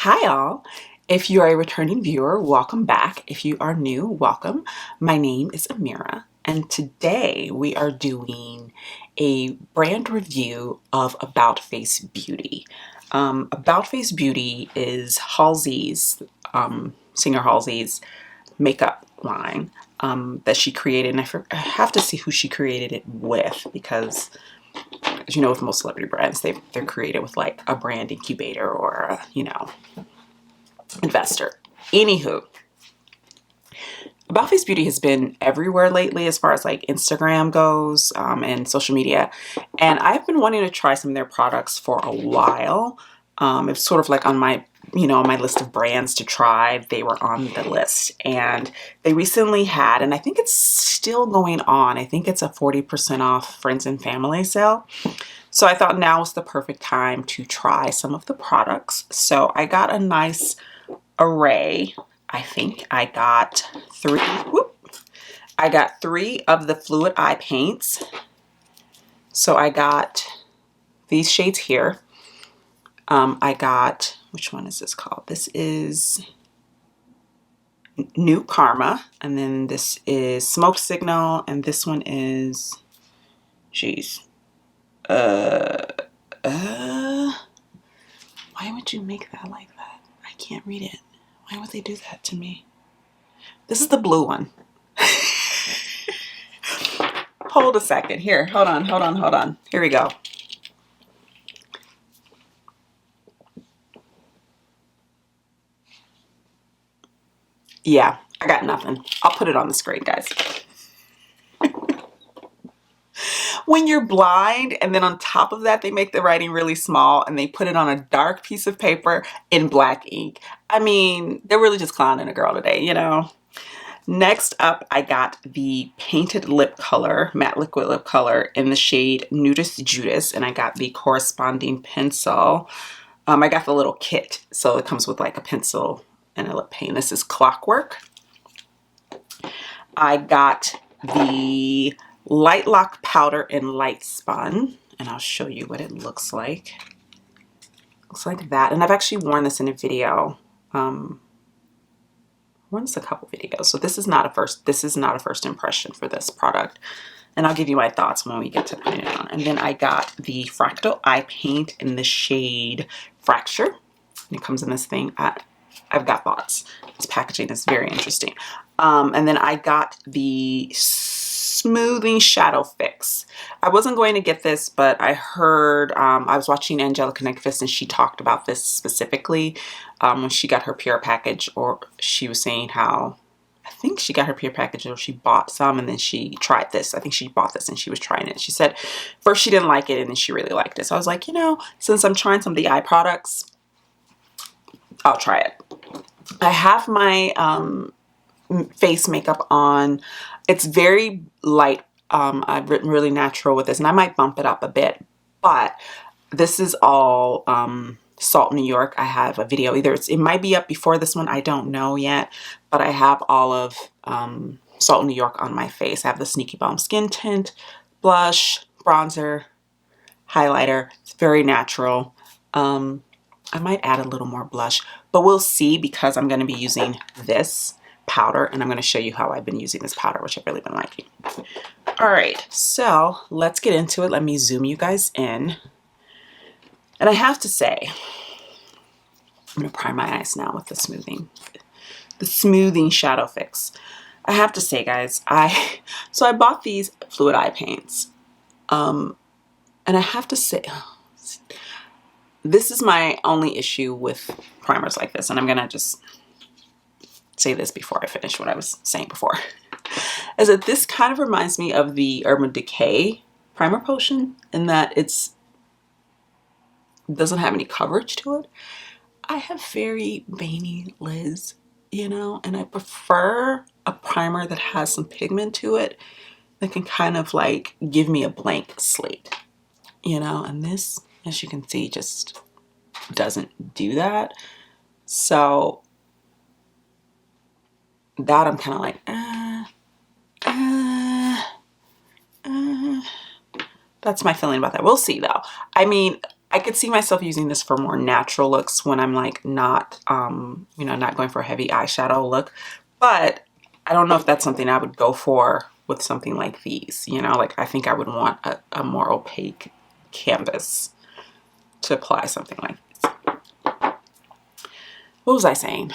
Hi all. If you are a returning viewer, welcome back. If you are new, welcome. My name is Amira, and today we are doing a brand review of About Face Beauty. About Face Beauty is Halsey's, singer Halsey's makeup line that she created, and I have to see who she created it with because, as you know, with most celebrity brands, they're created with like a brand incubator or a, investor. Anywho, About Face Beauty has been everywhere lately as far as like Instagram goes and social media. And I've been wanting to try some of their products for a while. It's sort of like on my, on my list of brands to try. They were on the list and they recently had, and I think it's still going on. I think it's a 40% off friends and family sale. So I thought now was the perfect time to try some of the products. So I got a nice array. I think I got three. I got three of the fluid eye paints. So I got these shades here. I got, which one is this called? This is New Karma, and then this is Smoke Signal, and this one is, geez, why would you make that like that? I can't read it. Why would they do that to me? This is the blue one. Hold a second. Here, hold on. Here we go. Yeah, I got nothing. I'll put it on the screen, guys. When you're blind and then on top of that, they make the writing really small and they put it on a dark piece of paper in black ink. I mean, they're really just clowning a girl today, you know? Next up, I got the painted lip color, matte liquid lip color in the shade Nudist Judas, and I got the corresponding pencil. I got the little kit, so it comes with like a pencil and a lip paint. This is Clockwork. I got the Light Lock powder in Light Spun, and I'll show you what it looks like. Looks like that, and I've actually worn this in a video. Worn this a couple videos, so this is not a first impression for this product, and I'll give you my thoughts when we get to putting it on. And then I got the Fractal Eye Paint in the shade Fracture, and it comes in this thing. I've got thoughts. This packaging is very interesting. And then I got the Smoothing Shadow Fix. I wasn't going to get this, but I heard, I was watching Angelica Nyquist and she talked about this specifically when she got her PR package, or she was saying how, I think she got her PR package or she bought some and then she tried this. I think she bought this and she was trying it. She said first she didn't like it and then she really liked it. So I was like, since I'm trying some of the eye products, I'll try it. I have my face makeup on. It's very light. I've written really natural with this, and I might bump it up a bit, but this is all Salt New York. I have a video, it might be up before this one, I don't know yet, but I have all of Salt New York on my face. I have the Sneaky Balm Skin Tint, blush, bronzer, highlighter. It's very natural. I might add a little more blush, but we'll see because I'm going to be using this powder and I'm going to show you how I've been using this powder, which I've really been liking. All right, so let's get into it. Let me zoom you guys in. And I have to say, I'm going to prime my eyes now with the smoothing shadow fix. I have to say, guys, so I bought these fluid eye paints. And I have to say, this is my only issue with primers like this, and I'm gonna just say this before I finish what I was saying before, is that this kind of reminds me of the Urban Decay primer potion in that it doesn't have any coverage to it. I have very veiny lids, and I prefer a primer that has some pigment to it that can kind of like give me a blank slate, and this, as you can see, just doesn't do that. So that I'm kind of like, that's my feeling about that. We'll see though. I mean, I could see myself using this for more natural looks when I'm like not, you know, not going for a heavy eyeshadow look. But I don't know if that's something I would go for with something like these, you know, like I think I would want a more opaque canvas to apply something like this. What was I saying?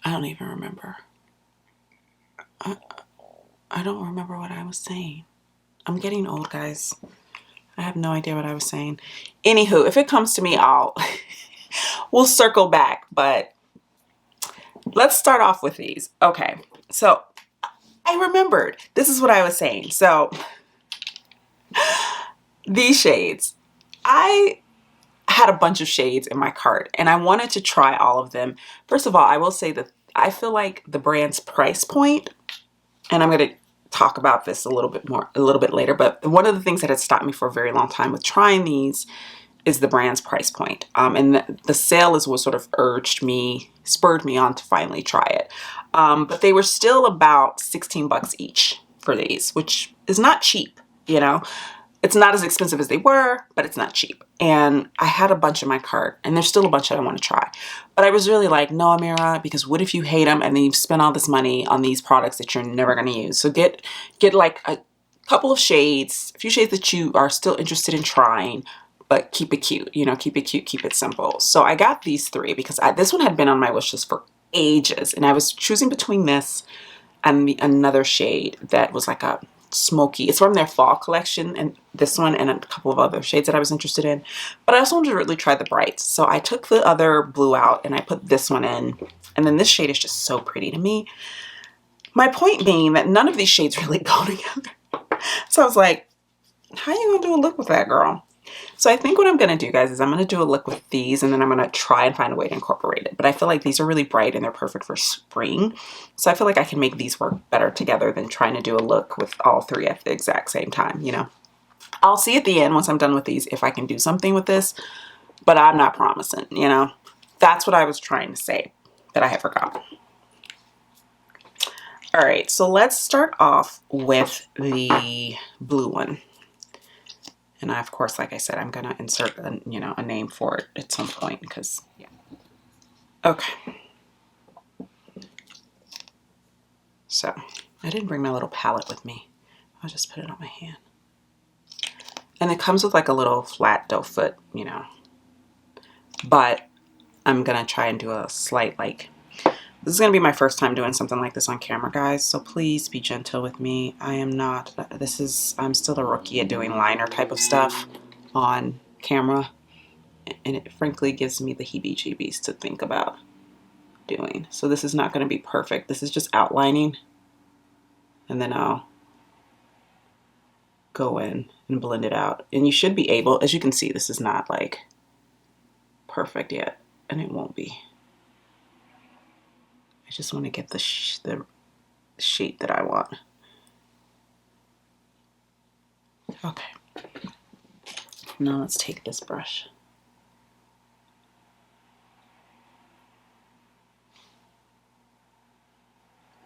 I don't even remember. I don't remember what I was saying. I'm getting old, guys. I have no idea what I was saying. Anywho, if it comes to me, we'll circle back, but let's start off with these. Okay, so I remembered. This is what I was saying. So these shades, I had a bunch of shades in my cart and I wanted to try all of them. First of all, I will say that I feel like the brand's price point, and I'm going to talk about this a little bit later, but one of the things that had stopped me for a very long time with trying these is the brand's price point. And the sale is what sort of spurred me on to finally try it. But they were still about 16 bucks each for these, which is not cheap, you know. It's not as expensive as they were, but it's not cheap. And I had a bunch in my cart, and there's still a bunch that I want to try. But I was really like, no, Amira, because what if you hate them and then you've spent all this money on these products that you're never going to use? So get like a couple of shades, a few shades that you are still interested in trying, but keep it cute, you know, keep it cute, keep it simple. So I got these three because this one had been on my wish list for ages. And I was choosing between this and another shade that was like a smoky. It's from their fall collection, and this one and a couple of other shades that I was interested in. But I also wanted to really try the brights. So I took the other blue out and I put this one in. And then this shade is just so pretty to me. My point being that none of these shades really go together. So I was like, how are you going to do a look with that, girl? So I think what I'm going to do, guys, is I'm going to do a look with these and then I'm going to try and find a way to incorporate it. But I feel like these are really bright and they're perfect for spring. So I feel like I can make these work better together than trying to do a look with all three at the exact same time, you know. I'll see at the end once I'm done with these if I can do something with this, but I'm not promising, you know. That's what I was trying to say that I had forgotten. All right, so let's start off with the blue one. And I, of course, like I said, I'm going to insert a, you know, a name for it at some point because, yeah. Okay. So I didn't bring my little palette with me. I'll just put it on my hand. And it comes with like a little flat doe foot, you know. But I'm going to try and do a slight like, this is going to be my first time doing something like this on camera, guys. So please be gentle with me. I'm still a rookie at doing liner type of stuff on camera. And it frankly gives me the heebie-jeebies to think about doing. So this is not going to be perfect. This is just outlining. And then I'll go in and blend it out. And you should be able, as you can see, this is not like perfect yet. And it won't be. I just want to get the shape that I want. Okay. Now let's take this brush.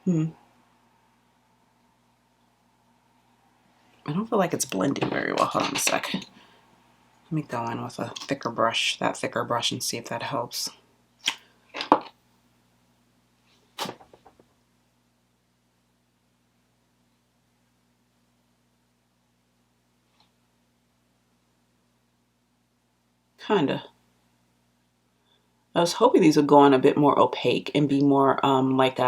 I don't feel like it's blending very well. Hold on a sec. Let me go in with a thicker brush, and see if that helps. Kinda. I was hoping these would go on a bit more opaque and be more like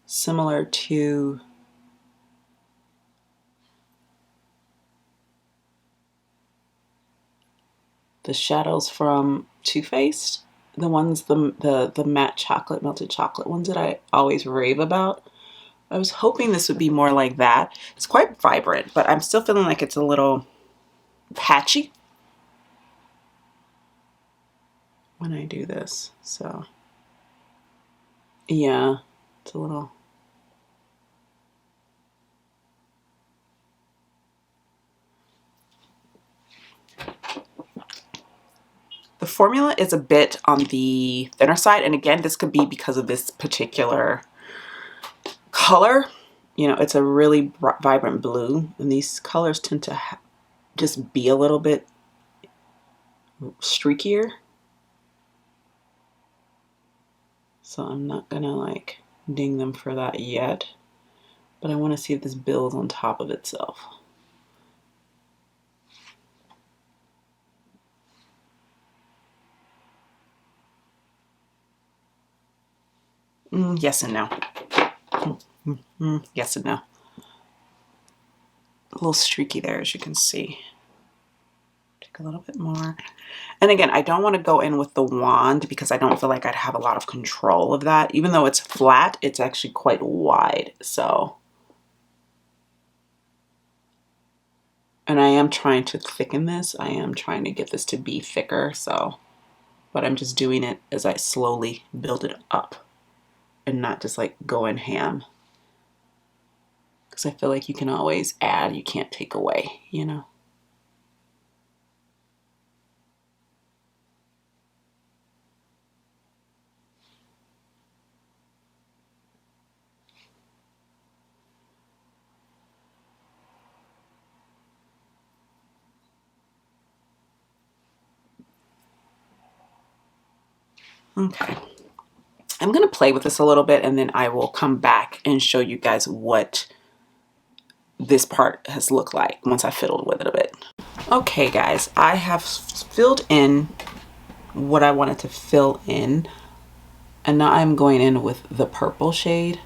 similar to the shadows from Too Faced, the ones, the matte chocolate, melted chocolate ones that I always rave about. I was hoping this would be more like that. It's quite vibrant, but I'm still feeling like it's a little patchy when I do this. So yeah, it's a little. The formula is a bit on the thinner side, and again, this could be because of this particular color. You know, it's a really vibrant blue, and these colors tend to just be a little bit streakier. So I'm not gonna like ding them for that yet, but I want to see if this builds on top of itself. Yes and no. Yes and no. A little streaky there, as you can see. Take a little bit more. And again, I don't want to go in with the wand because I don't feel like I'd have a lot of control of that. Even though it's flat, it's actually quite wide. So, and I am trying to thicken this. I am trying to get this to be thicker. So, but I'm just doing it as I slowly build it up and not just like going ham. Because I feel like you can always add, you can't take away, you know? Okay. I'm going to play with this a little bit and then I will come back and show you guys what this part has looked like once I fiddled with it a bit. Okay guys, I have filled in what I wanted to fill in, and now I'm going in with the purple shade,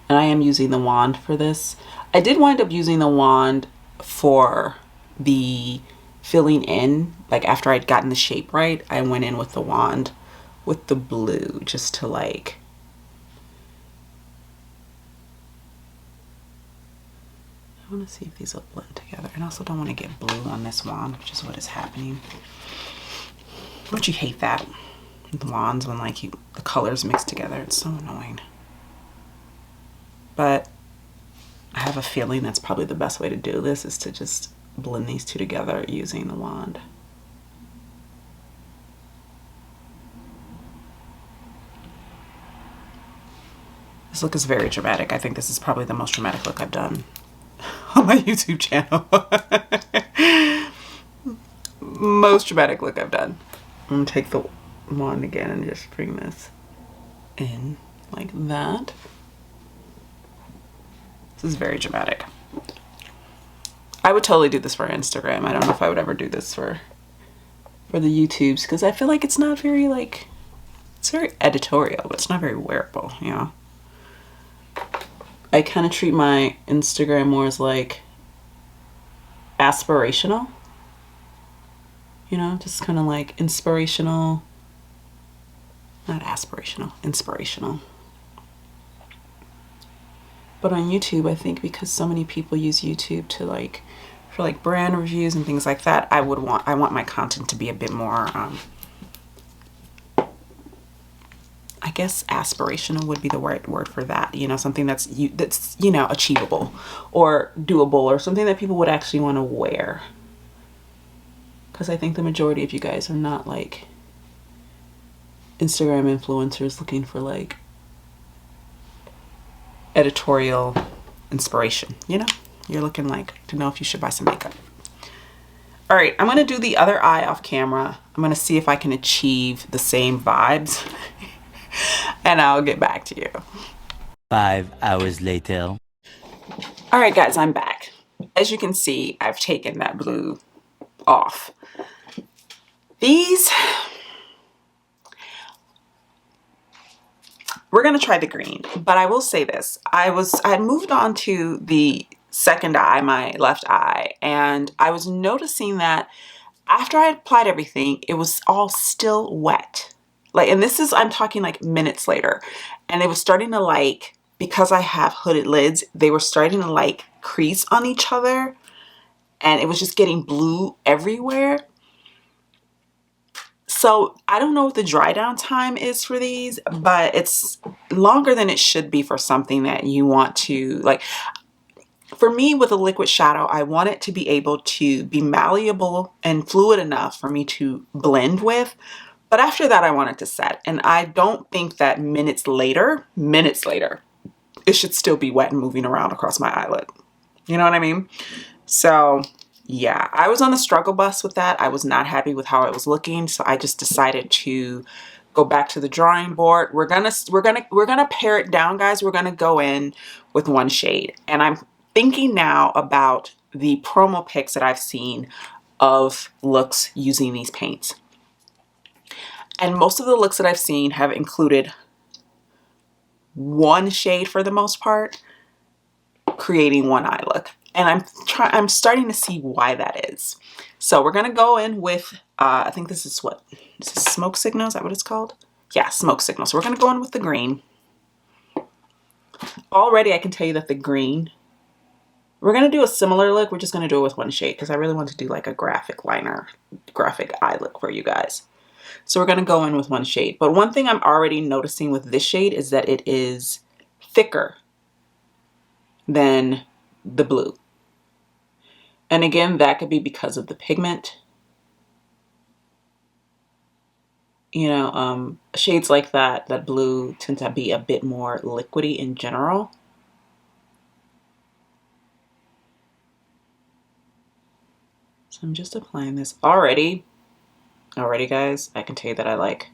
and I am using the wand for this. I did wind up using the wand for the filling in, like after I'd gotten the shape right, I went in with the wand with the blue just to like I want to see if these will blend together, and I also don't want to get blue on this wand, which is what is happening. Don't you hate that? The wands when like the colors mix together, it's so annoying. But I have a feeling that's probably the best way to do this, is to just blend these two together using the wand. This look is very dramatic. I think this is probably the most dramatic look I've done on my YouTube channel. Most dramatic look I've done. I'm gonna take the wand again and just bring this in like that. This is very dramatic. I would totally do this for Instagram. I don't know if I would ever do this for the YouTubes, because I feel like it's not very like, it's very editorial, but it's not very wearable, you know? I kind of treat my Instagram more as like aspirational, you know, just kind of like inspirational, not aspirational, inspirational. But on YouTube, I think because so many people use YouTube to like, for like brand reviews and things like that, I want my content to be a bit more, I guess aspirational would be the right word for that, you know, something that's you know, achievable or doable, or something that people would actually want to wear. Because I think the majority of you guys are not like Instagram influencers looking for like editorial inspiration, you know? You're looking like to know if you should buy some makeup. All right, I'm gonna do the other eye off camera. I'm gonna see if I can achieve the same vibes and I'll get back to you. 5 hours later. All right, guys, I'm back. As you can see, I've taken that blue off. These, we're gonna try the green, but I will say this. I had moved on to the second eye, my left eye, and I was noticing that after I applied everything, it was all still wet. Like, and this is, I'm talking like minutes later, and it was starting to like, because I have hooded lids, they were starting to like crease on each other, and it was just getting blue everywhere. So I don't know what the dry down time is for these, but it's longer than it should be for something that you want to like. For me, with a liquid shadow, I want it to be able to be malleable and fluid enough for me to blend with. But after that, I want it to set. And I don't think that minutes later, it should still be wet and moving around across my eyelid. You know what I mean? So yeah, I was on the struggle bus with that. I was not happy with how it was looking, so I just decided to go back to the drawing board. We're gonna pare it down, guys. We're gonna go in with one shade, and I'm thinking now about the promo pics that I've seen of looks using these paints, and most of the looks that I've seen have included one shade for the most part, creating one eye look. And I'm starting to see why that is. So we're gonna go in with I think this is what, this is Smoke Signal, is that what it's called? Yeah, Smoke Signal. So we're gonna go in with the green. Already I can tell you that the green, we're gonna do a similar look, we're just gonna do it with one shade because I really want to do like a graphic liner, graphic eye look for you guys. So we're gonna go in with one shade. But one thing I'm already noticing with this shade is that it is thicker than the blue. And again, that could be because of the pigment. You know, shades like that blue tend to be a bit more liquidy in general. So I'm just applying this already guys, I can tell you that I like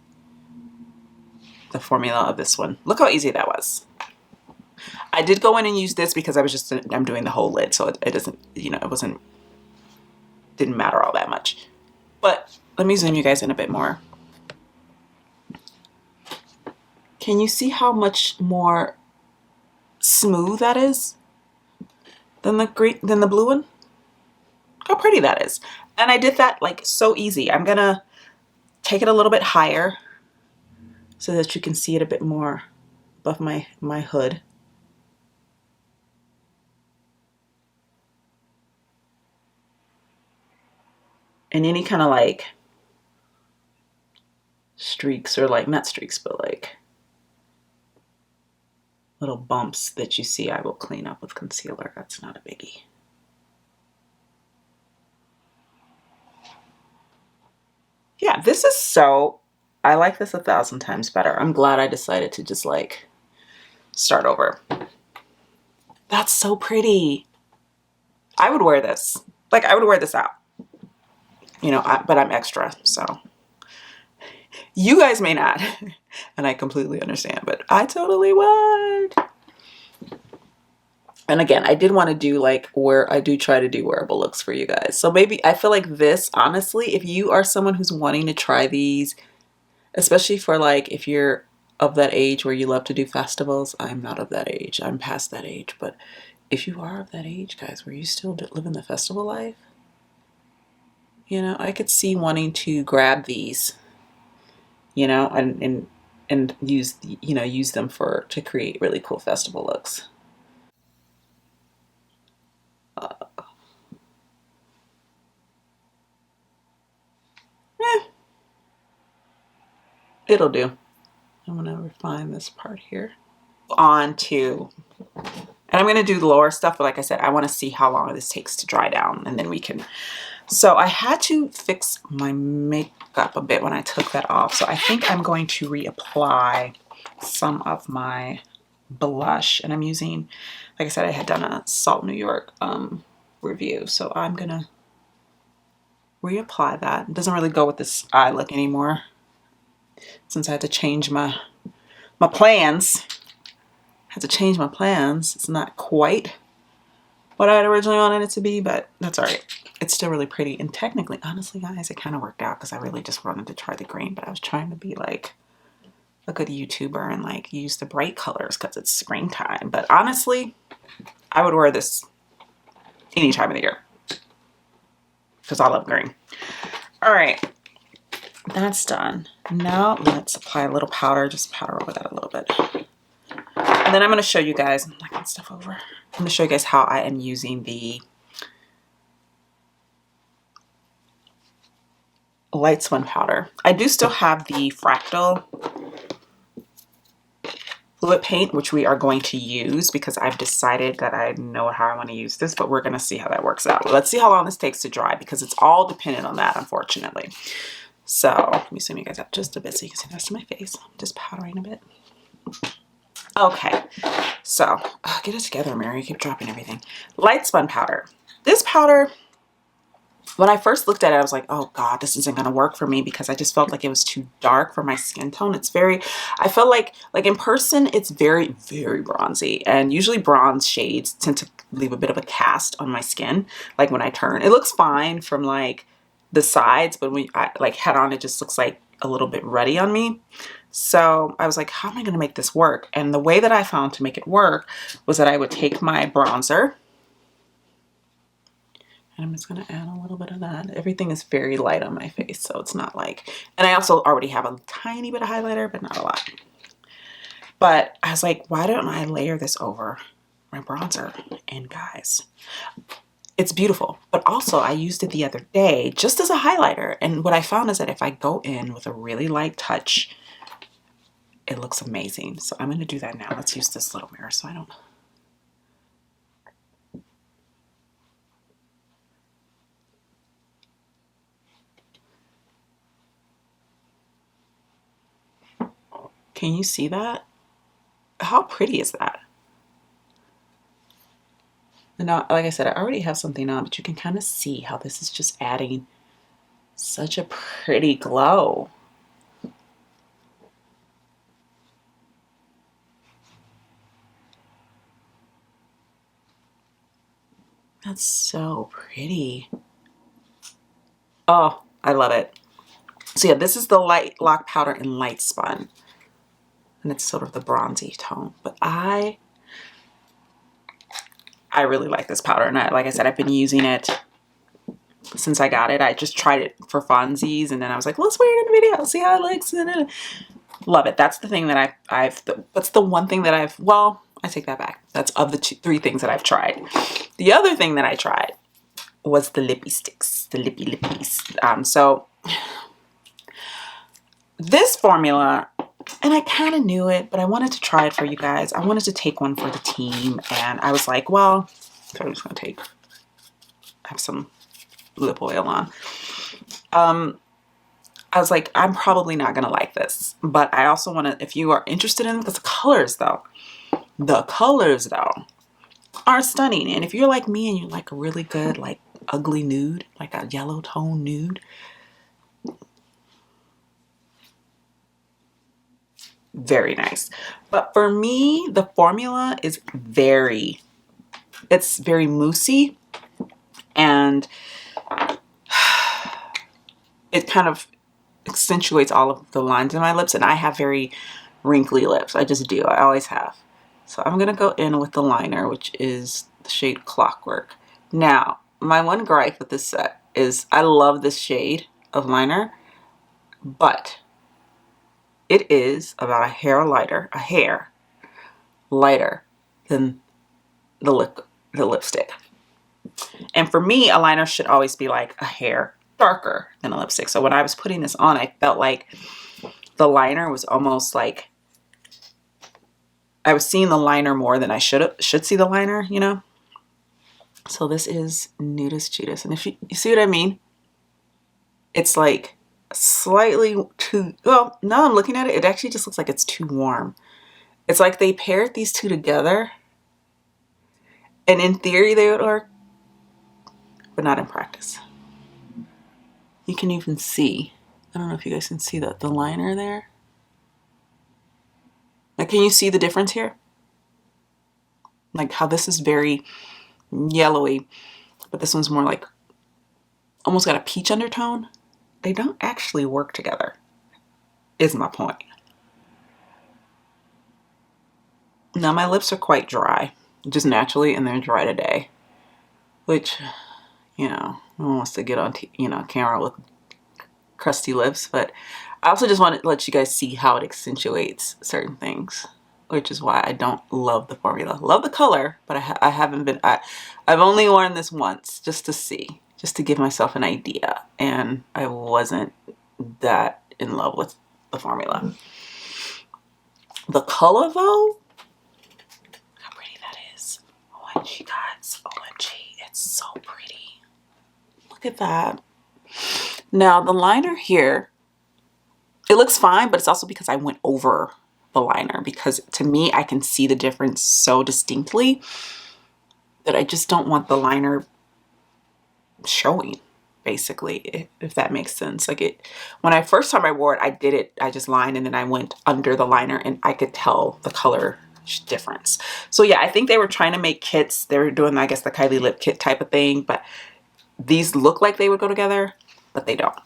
the formula of this one. Look how easy that was. I did go in and use this because I'm doing the whole lid, so it doesn't, you know, didn't matter all that much. But let me zoom you guys in a bit more. Can you see how much more smooth that is than the blue one? How pretty that is. And I did that like so easy. I'm gonna take it a little bit higher so that you can see it a bit more above my hood. And any kind of like streaks, or like, not streaks, but like little bumps that you see, I will clean up with concealer. That's not a biggie. Yeah, this is so, I like this 1,000 times better. I'm glad I decided to just like start over. That's so pretty. I would wear this. Like, I would wear this out. You know, but I'm extra, so. You guys may not, and I completely understand, but I totally would. And again, I did want to do like I do try to do wearable looks for you guys. So maybe, I feel like this, honestly, if you are someone who's wanting to try these, especially for like, if you're of that age where you love to do festivals. I'm not of that age. I'm past that age. But if you are of that age, guys, where you still live in the festival life, you know, I could see wanting to grab these, you know, and use, you know, use them to create really cool festival looks. It'll do. I'm gonna refine this part here. On to, and I'm gonna do the lower stuff, but like I said, I want to see how long this takes to dry down, and then we can. So I had to fix my makeup a bit when I took that off, so I think I'm going to reapply some of my blush, and I'm using, like I said, I had done a Salt New York review, so I'm gonna reapply that. It doesn't really go with this eye look anymore, since I had to change my plans. I had to change my plans. It's not quite what I had originally wanted it to be, but that's all right. It's still really pretty. And technically, honestly, guys, it kind of worked out because I really just wanted to try the green, but I was trying to be like a good YouTuber and like use the bright colors because it's springtime. But honestly, I would wear this any time of the year because I love green. All right, that's done. Now let's apply a little powder, just powder over that a little bit. And then I'm going to show you guys, I'm knocking stuff over. I'm going to show you guys how I am using the light Spun powder. I do still have the Fractal fluid paint, which we are going to use because I've decided that I know how I want to use this, but we're going to see how that works out. Let's see how long this takes to dry because it's all dependent on that, unfortunately. So let me zoom you guys up just a bit so you can see the rest of my face. I'm just powdering a bit. Okay, so get it together, Mary. You keep dropping everything. Light Spun powder. This powder, when I first looked at it, I was like, oh God, this isn't going to work for me because I just felt like it was too dark for my skin tone. It's very, I felt like in person, it's very, very bronzy. And usually bronze shades tend to leave a bit of a cast on my skin. Like when I turn, it looks fine from like the sides, but when I like head on, it just looks like a little bit ruddy on me. So I was like, how am I going to make this work? And the way that I found to make it work was that I would take my bronzer, and I'm just going to add a little bit of that. Everything is very light on my face, so it's not like, and I also already have a tiny bit of highlighter, but not a lot. But I was like, why don't I layer this over my bronzer? And guys, it's beautiful. But also I used it the other day just as a highlighter. And what I found is that if I go in with a really light touch, it looks amazing. So I'm going to do that now. Let's use this little mirror so I don't. Can you see that? How pretty is that? And now, like I said, I already have something on, but you can kind of see how this is just adding such a pretty glow. That's so pretty. Oh, I love it. So yeah, this is the Light Lock Powder in Light Spun. And it's sort of the bronzy tone. But I really like this powder. And like I said, I've been using it since I got it. I just tried it for funsies. And then I was like, let's wear it in the video. See how it looks. Love it. That's the thing that that's the one thing that well, I take that back. That's of the three things that I've tried. The other thing that I tried was the Lippie Stix, the Lippies. So this formula, and I kind of knew it, but I wanted to try it for you guys. I wanted to take one for the team, and I was like, well, so I'm just going to have some lip oil on. I was like, I'm probably not going to like this, but I also want to, if you are interested in it, because the colors though are stunning. And if you're like me and you like a really good, like ugly nude, like a yellow tone nude, very nice. But for me, the formula is it's very moussey, and it kind of accentuates all of the lines in my lips, and I have very wrinkly lips. I just do. I always have. So I'm going to go in with the liner, which is the shade Clockwork. Now, my one gripe with this set is I love this shade of liner, but it is about a hair lighter than the lipstick. And for me, a liner should always be like a hair darker than a lipstick. So when I was putting this on, I felt like the liner was almost like I was seeing the liner more than I should see the liner, you know? So this is Nudist Judas. And if you see what I mean? It's like slightly too, well, now I'm looking at it, it actually just looks like it's too warm. It's like they paired these two together, and in theory they would work, but not in practice. You can even see, I don't know if you guys can see the liner there. Like, can you see the difference here? Like how this is very yellowy, but this one's more like almost got a peach undertone. They don't actually work together, is my point. Now my lips are quite dry, just naturally, and they're dry today, which, you know, no one wants to get on camera with crusty lips, but I also just want to let you guys see how it accentuates certain things, which is why I don't love the formula. Love the color, but I've only worn this once just to see, just to give myself an idea, and I wasn't that in love with the formula. The color though, how pretty that is. OMG guys, OMG, it's so pretty. Look at that. Now the liner here, it looks fine, but it's also because I went over the liner, because to me, I can see the difference so distinctly that I just don't want the liner showing. basically, if that makes sense. Like when I first time I wore it, I just lined and then I went under the liner and I could tell the color difference. So yeah, I think they were trying to make kits. They were doing, I guess, the Kylie lip kit type of thing, but these look like they would go together, but they don't,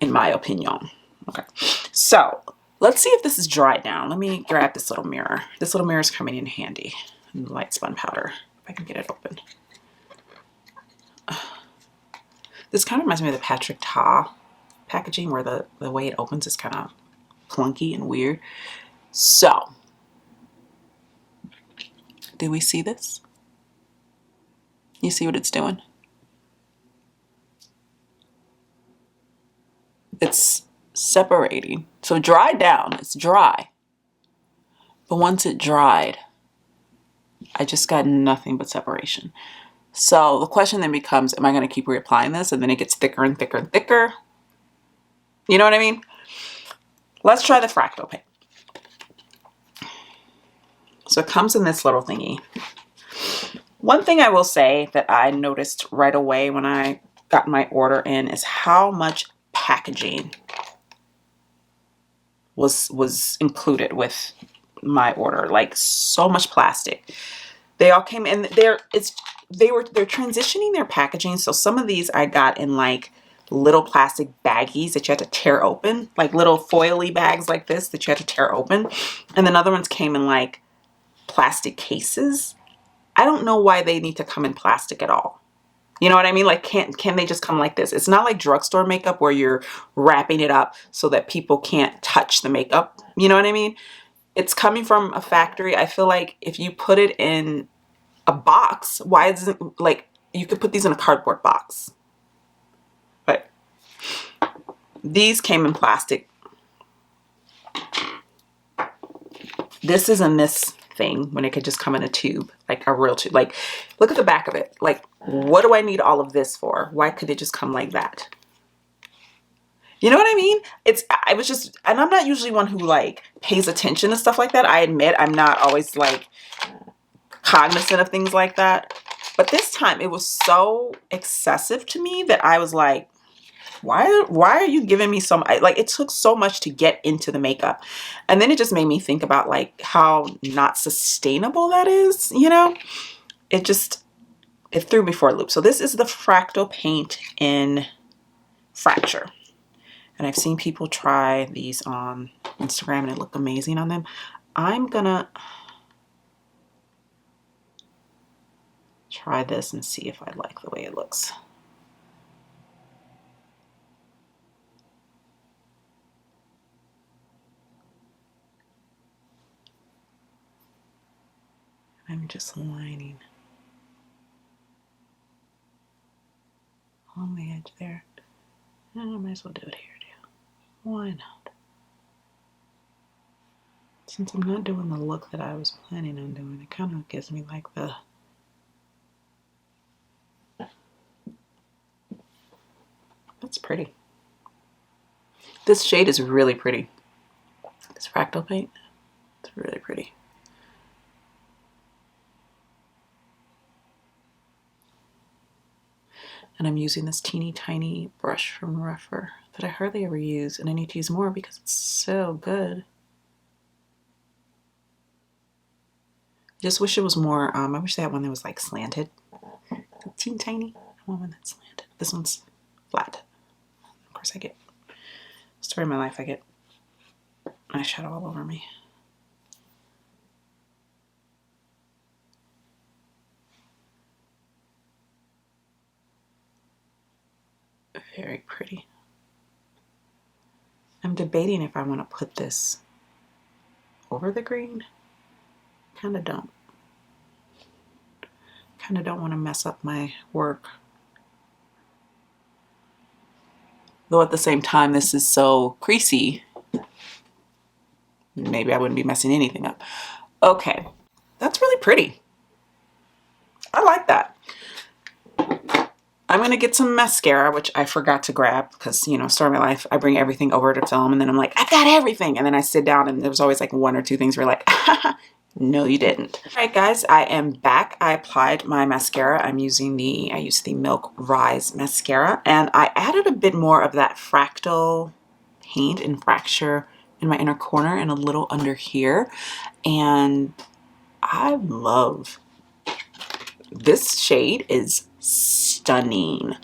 in my opinion. Okay, so let's see if this is dried down. Let me grab this little mirror. This little mirror is coming in handy. And light spun powder, if I can get it open. This kind of reminds me of the Patrick Ta packaging, where the way it opens is kind of clunky and weird. So, do we see this? You see what it's doing? It's separating. So dried down, it's dry. But once it dried, I just got nothing but separation. So the question then becomes, am I going to keep reapplying this? And then it gets thicker and thicker and thicker. You know what I mean? Let's try the Fractal Paint. So it comes in this little thingy. One thing I will say that I noticed right away when I got my order in is how much packaging was included with my order. Like, so much plastic. They all came in. They're transitioning their packaging. So some of these I got in like little plastic baggies that you had to tear open, like little foily bags like this that you had to tear open. And then other ones came in like plastic cases. I don't know why they need to come in plastic at all. You know what I mean? Like, can they just come like this? It's not like drugstore makeup where you're wrapping it up so that people can't touch the makeup. You know what I mean? It's coming from a factory. I feel like if you put it in a box, why isn't, like, you could put these in a cardboard box. But these came in plastic. This is in this thing when it could just come in a tube, like a real tube. Like, look at the back of it. Like, what do I need all of this for? Why could it just come like that? You know what I mean? I was just, and I'm not usually one who like pays attention to stuff like that. I admit I'm not always like cognizant of things like that. But this time it was so excessive to me that I was like, why are you giving me so much? Like, it took so much to get into the makeup. And then it just made me think about like how not sustainable that is, you know? It threw me for a loop. So this is the Fractal Paint in Fracture. And I've seen people try these on Instagram and it looked amazing on them. I'm gonna try this and see if I like the way it looks. I'm just lining along the edge there. And I might as well do it here too. Why not? Since I'm not doing the look that I was planning on doing, it kind of gives me like the... That's pretty. This shade is really pretty. This Fractal Paint, it's really pretty. And I'm using this teeny tiny brush from Rougher that I hardly ever use, and I need to use more because it's so good. Just wish it was more, I wish they had one that was like slanted. Teeny tiny. I want one that's slanted. This one's flat. Of course I get, story of my life, I get eyeshadow all over me. Very pretty. I'm debating if I want to put this over the green. Kind of don't. Kind of don't want to mess up my work. Though at the same time, this is so creasy. Maybe I wouldn't be messing anything up. Okay, that's really pretty. I like that. I'm going to get some mascara, which I forgot to grab because, you know, story of my life, I bring everything over to film and then I'm like, I've got everything. And then I sit down and there was always like one or two things where like, No, you didn't. All right, guys, I am back. I applied my mascara. I used the Milk Rise mascara, and I added a bit more of that Fractal Paint and Fracture in my inner corner and a little under here. And I love this shade. Is stunning.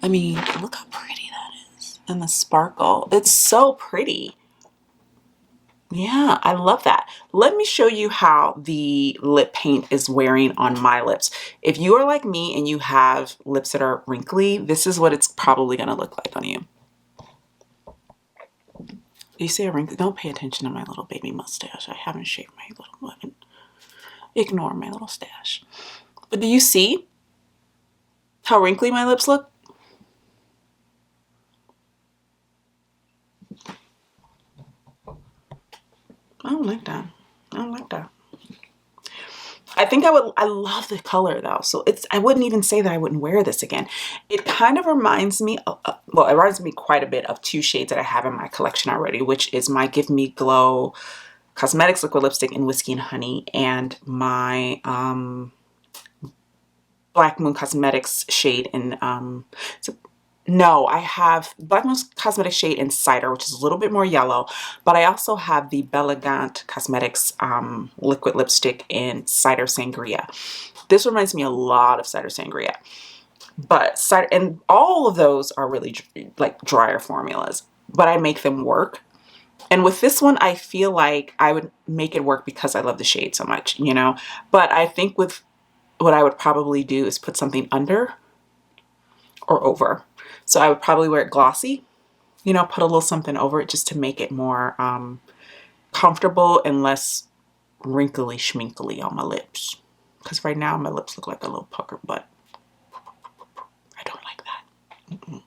I mean, look how pretty that is. And the sparkle. It's so pretty. Yeah, I love that. Let me show you how the lip paint is wearing on my lips. If you are like me and you have lips that are wrinkly, this is what it's probably going to look like on you. You see a wrinkle? Don't pay attention to my little baby mustache. I haven't shaved my little, ignore my little stash. But do you see how wrinkly my lips look? I don't like that. I don't like that. I think I love the color though. So I wouldn't even say that I wouldn't wear this again. It kind of reminds me of, well, it reminds me quite a bit of two shades that I have in my collection already, which is my Give Me Glow Cosmetics Liquid Lipstick in Whiskey and Honey and my Black Moon Cosmetics shade in, no, I have Black Moon Cosmetics shade in Cider, which is a little bit more yellow, but I also have the Bellagant Cosmetics liquid lipstick in Cider Sangria. This reminds me a lot of Cider Sangria, but cider, and all of those are really like drier formulas, but I make them work. And with this one, I feel like I would make it work because I love the shade so much, you know, but I think with what I would probably do is put something under or over. So I would probably wear it glossy, you know, put a little something over it just to make it more comfortable and less wrinkly schminkly on my lips. Because right now my lips look like a little pucker, but I don't like that. Mm-mm.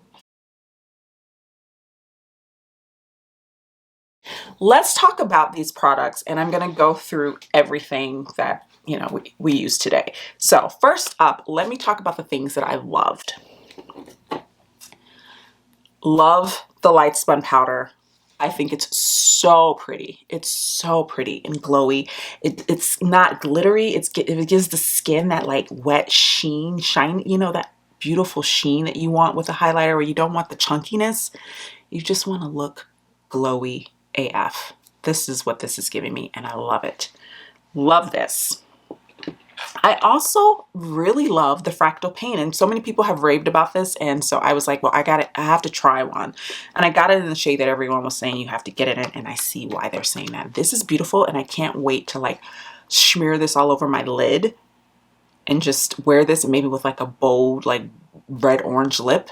Let's talk about these products, and I'm going to go through everything that, you know, we use today. So first up, let me talk about the things that I loved. Love the light spun powder. I think it's so pretty. It's so pretty and glowy. It's not glittery. It gives the skin that like wet sheen, shine, you know, that beautiful sheen that you want with a highlighter where you don't want the chunkiness. You just want to look glowy AF. This is what this is giving me, and I love it. Love this. I also really love the Fractal Paint, and so many people have raved about this, and so I was like, well, I have to try one. And I got it in the shade that everyone was saying you have to get it in, and I see why they're saying that. This is beautiful, and I can't wait to like smear this all over my lid and just wear this, maybe with like a bold like red orange lip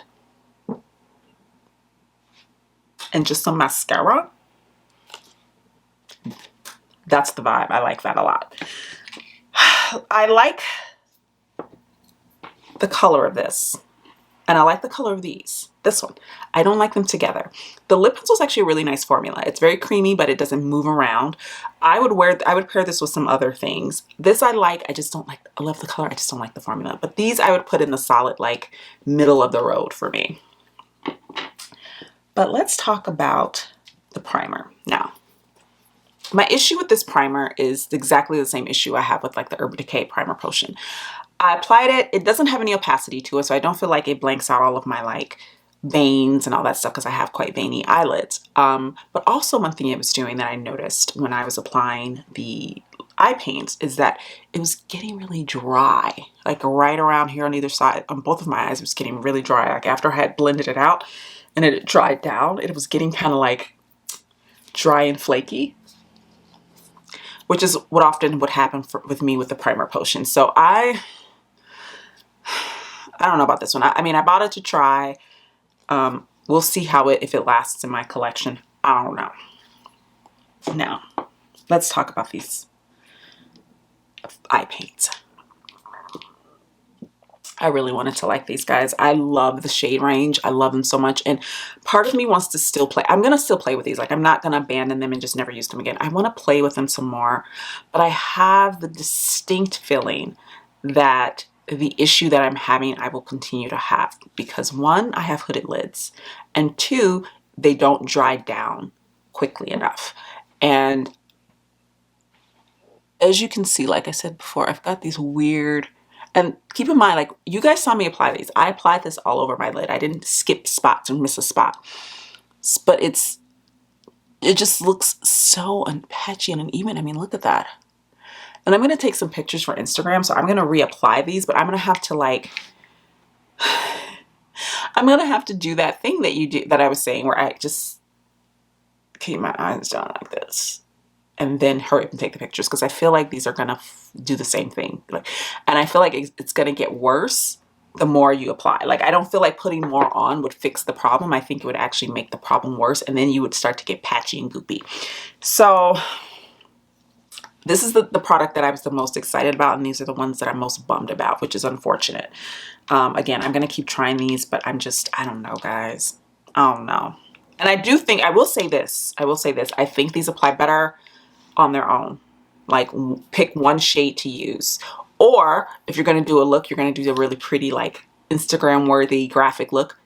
and just some mascara. That's the vibe. I like that a lot. I like the color of this, and I like the color of these. This one, I don't like them together. The lip pencil is actually a really nice formula. It's very creamy, but it doesn't move around. I would pair this with some other things. This I like. I just don't like. I love the color. I just don't like the formula. But these I would put in the solid like middle of the road for me. But let's talk about the primer now. My issue with this primer is exactly the same issue I have with like the Urban Decay Primer Potion. I applied it. It doesn't have any opacity to it, so I don't feel like it blanks out all of my like veins and all that stuff because I have quite veiny eyelids. But also one thing it was doing that I noticed when I was applying the eye paints is that it was getting really dry. Like right around here on either side, on both of my eyes, it was getting really dry. Like after I had blended it out and it dried down, it was getting kind of like dry and flaky, which is what often would happen with me with the primer potion. So I don't know about this one. I mean, I bought it to try. We'll see how if it lasts in my collection. I don't know. Now, let's talk about these eye paints. I really wanted to like these guys. I love the shade range. I love them so much. And part of me wants to still play. I'm going to still play with these. Like I'm not going to abandon them and just never use them again. I want to play with them some more. But I have the distinct feeling that the issue that I'm having, I will continue to have. Because one, I have hooded lids. And two, they don't dry down quickly enough. And as you can see, like I said before, I've got these weird, and keep in mind, like you guys saw me apply these. I applied this all over my lid. I didn't skip spots or miss a spot, but it just looks so patchy and uneven. I mean, look at that. And I'm going to take some pictures for Instagram. So I'm going to reapply these, but I'm going to have to like, I'm going to have to do that thing that you do, that I was saying, where I just keep my eyes down like this and then hurry up and take the pictures. Cause I feel like these are going to do the same thing. Like, and I feel like it's going to get worse the more you apply. Like, I don't feel like putting more on would fix the problem. I think it would actually make the problem worse. And then you would start to get patchy and goopy. So this is the product that I was the most excited about, and these are the ones that I'm most bummed about, which is unfortunate. Again, I'm going to keep trying these, but I don't know, guys. I don't know. And I do think, I will say this, I think these apply better on their own. Like, pick one shade to use. Or if you're going to do a look, you're going to do the really pretty, like Instagram-worthy graphic look,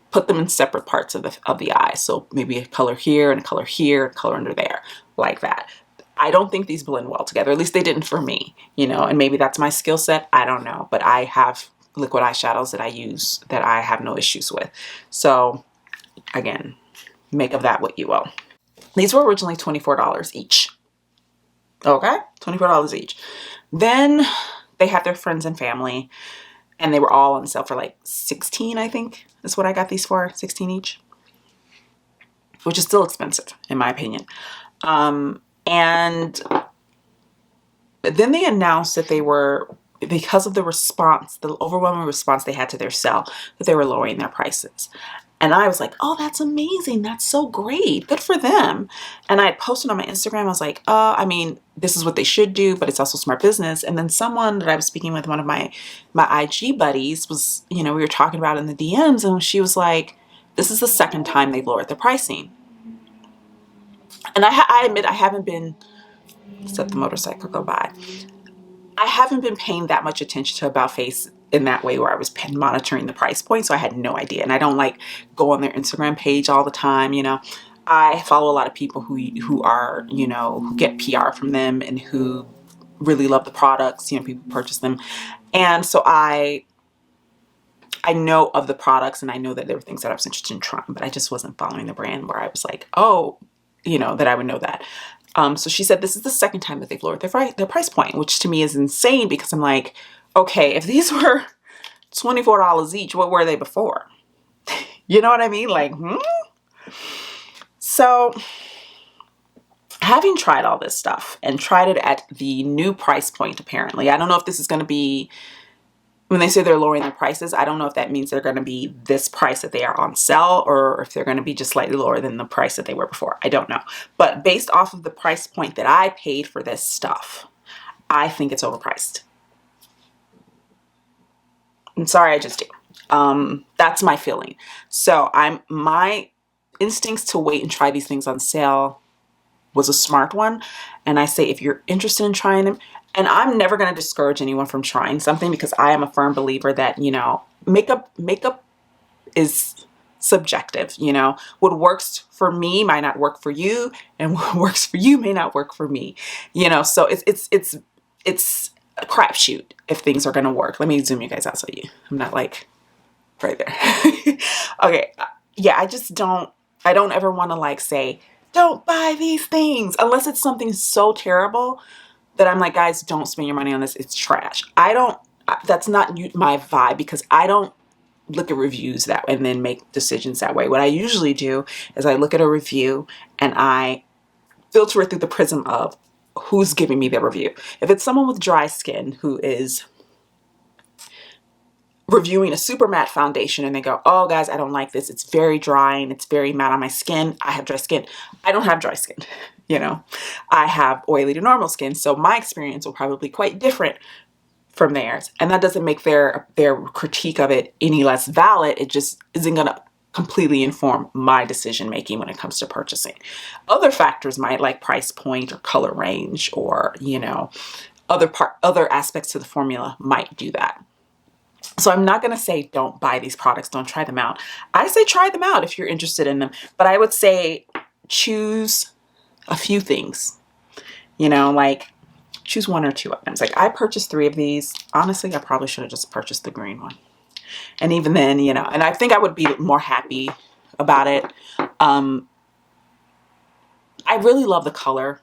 put them in separate parts of the eye. So maybe a color here and a color here, a color under there, like that. I don't think these blend well together. At least they didn't for me, you know, and maybe that's my skill set. I don't know, but I have liquid eyeshadows that I use that I have no issues with. So again, make of that what you will. These were originally $24 each. Okay, $24 each. Then they had their friends and family, and they were all on sale for like 16, I think is what I got these for, 16 each, which is still expensive in my opinion. And then they announced that they were, because of the response, the overwhelming response they had to their sale, that they were lowering their prices. And I was like, oh, that's amazing. That's so great. Good for them. And I had posted on my Instagram, I was like, I mean, this is what they should do, but it's also smart business. And then someone that I was speaking with, one of my IG buddies was, you know, we were talking about it in the DMs, and she was like, this is the second time they've lowered their pricing. And I admit I haven't been, let the motorcycle go by. I haven't been paying that much attention to About Face in that way, where I was monitoring the price point. So I had no idea. And I don't like go on their Instagram page all the time. You know, I follow a lot of people who are, you know, who get PR from them and who really love the products, you know, people purchase them. And so I know of the products, and I know that there were things that I was interested in trying, but I just wasn't following the brand where I was like, oh, you know, that I would know that. So she said this is the second time that they've lowered their price point, which to me is insane, because I'm like, okay, if these were $24 each, what were they before? You know what I mean? Like, So having tried all this stuff and tried it at the new price point, apparently, I don't know if this is going to be, when they say they're lowering their prices, I don't know if that means they're going to be this price that they are on sale, or if they're going to be just slightly lower than the price that they were before. I don't know. But based off of the price point that I paid for this stuff, I think it's overpriced. I'm sorry, I just do. That's my feeling. So my instincts to wait and try these things on sale was a smart one. And I say, if you're interested in trying them, and I'm never going to discourage anyone from trying something, because I am a firm believer that, you know, makeup is subjective. You know, what works for me might not work for you, and what works for you may not work for me. You know, so it's a crapshoot if things are going to work. Let me zoom you guys out so I'm not like right there. Okay. Yeah, I don't ever want to like say, don't buy these things, unless it's something so terrible that I'm like, guys, don't spend your money on this. It's trash. That's not my vibe, because I don't look at reviews that and then make decisions that way. What I usually do is I look at a review and I filter it through the prism of who's giving me the review. If it's someone with dry skin who is reviewing a super matte foundation and they go, oh guys, I don't like this. It's very dry and it's very matte on my skin. I have dry skin. I don't have dry skin. You know, I have oily to normal skin. So my experience will probably be quite different from theirs. And that doesn't make their critique of it any less valid. It just isn't going to completely inform my decision making when it comes to purchasing. Other factors might, like price point or color range, or, you know, other aspects to the formula might do that. So I'm not going to say don't buy these products, don't try them out. I say try them out if you're interested in them. But I would say choose a few things, you know, like choose one or two items. Like I purchased 3 of these. Honestly, I probably should have just purchased the green one. And even then, you know, and I think I would be more happy about it. I really love the color.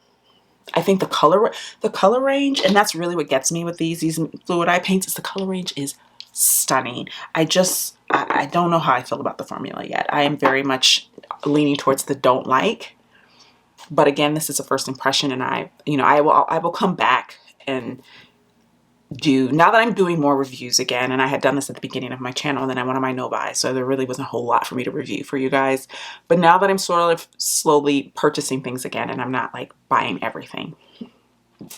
I think the color range, and that's really what gets me with these fluid eye paints, is the color range is stunning. I don't know how I feel about the formula yet. I am very much leaning towards the don't like. But again, this is a first impression, and I will come back and now that I'm doing more reviews again, and I had done this at the beginning of my channel, and then I went on my no-buy, so there really wasn't a whole lot for me to review for you guys. But now that I'm sort of slowly purchasing things again, and I'm not like buying everything,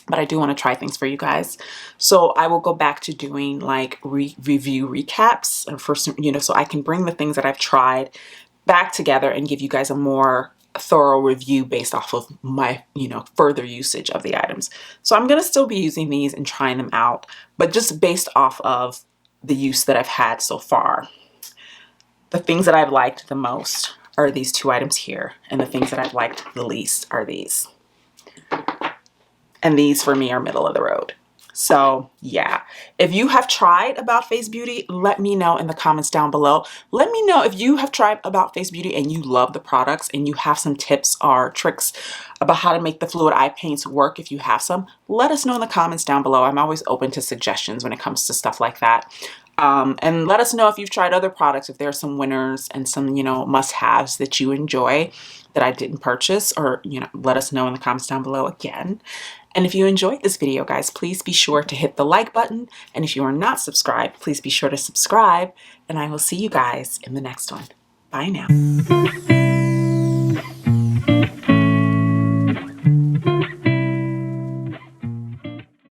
but I do want to try things for you guys. So I will go back to doing like review recaps, and first, you know, so I can bring the things that I've tried back together and give you guys a more thorough review based off of my, you know, further usage of the items. So I'm going to still be using these and trying them out, but just based off of the use that I've had so far. The things that I've liked the most are these 2 items here, and the things that I've liked the least are these. And these for me are middle of the road. So yeah, if you have tried About Face Beauty, let me know in the comments down below. Let me know if you have tried About Face Beauty and you love the products and you have some tips or tricks about how to make the fluid eye paints work. If you have some, let us know in the comments down below. I'm always open to suggestions when it comes to stuff like that. And let us know if you've tried other products, if there are some winners and some, you know, must-haves that you enjoy that I didn't purchase, or, you know, let us know in the comments down below again. And if you enjoyed this video, guys, please be sure to hit the like button. And if you are not subscribed, please be sure to subscribe. And I will see you guys in the next one. Bye now.